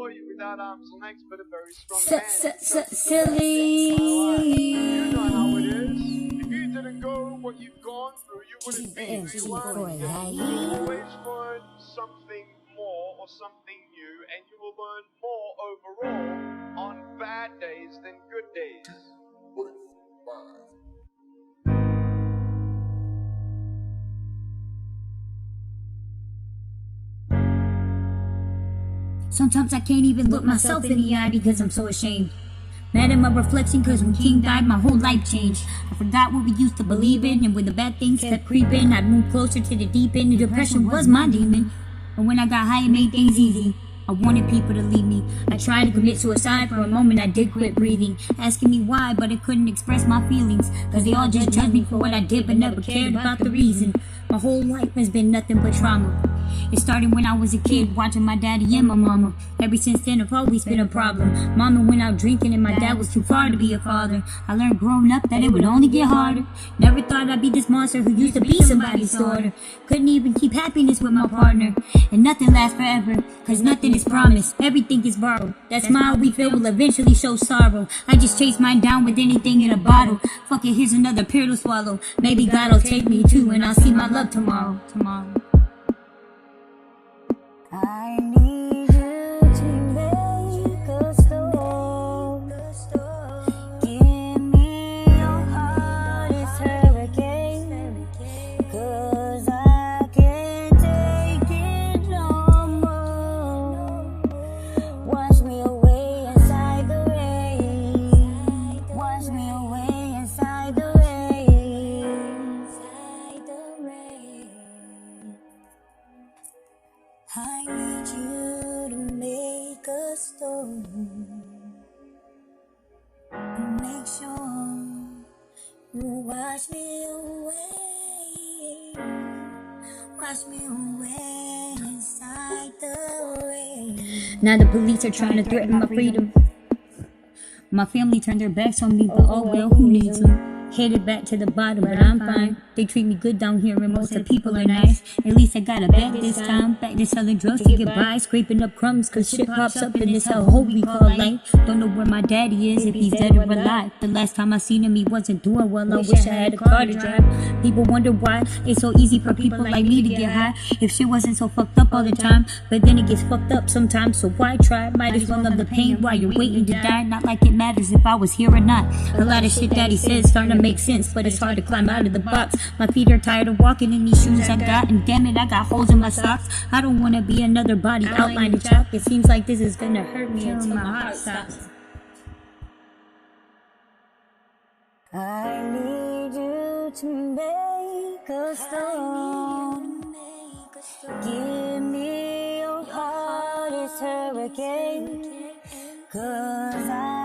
body without arms and legs, but a very strong hand. Silly. You know how it is. If you didn't go what you've gone through, you wouldn't be who you were. You always learn something more or something new, and you will learn more overall on bad days than good days. Sometimes I can't even look myself in the eye because I'm so ashamed. Mad at my reflection cause when King died my whole life changed. I forgot what we used to believe in, and when the bad things kept creeping I'd move closer to the deep end. The depression was my demon, and when I got high it made things easy. I wanted people to leave me. I tried to commit suicide. For a moment I did quit breathing, asking me why, but I couldn't express my feelings, cause they all just judged me for what I did but never cared about the reason. My whole life has been nothing but trauma. It started when I was a kid, watching my daddy and my mama. Ever since then, I've always been a problem. Mama went out drinking and my dad was too far to be a father. I learned growing up that it would only get harder. Never thought I'd be this monster who used to be somebody's daughter. Couldn't even keep happiness with my partner. And nothing lasts forever, cause nothing is promised. Everything is borrowed. That smile we feel will eventually show sorrow. I just chase mine down with anything in a bottle. Fuck it, here's another pill to swallow. Maybe God'll take me too, and I'll see my love tomorrow. I need you to make a stone. Give me your heart, it's hurricane. Cause I can't take it no more. Wash me away inside the rain. Wash me away inside the rain. I need you to make a stone. Make sure you wash me away. Wash me away inside the rain. Now the police are trying to threaten my freedom. My family turned their backs on me, but oh well, who needs them? Headed back to the bottom, but I'm fine. They treat me good down here and most of the people are nice. At least I got a bag this time. Back to selling drugs to get by, scraping up crumbs cause shit pops up in this hellhole we call life. Don't know where my daddy is, if he's dead or alive. The last time I seen him he wasn't doing well. I wish I had a car to drive. People wonder why it's so easy for people like me to get high, if shit wasn't so fucked up all the time. But then it gets fucked up sometimes, so why try? Might as well love the pain while you're waiting to die. Not like it matters if I was here or not. A lot of shit daddy says starting to make sense, but it's hard to climb out of the box. My feet are tired of walking in these shoes I got, and damn it, I got holes in my socks. I don't wanna be another body outlined in chalk. It seems like this is gonna hurt me until my heart stops. I need you to make a stone. Give me your heart, it's hurricane. Cause I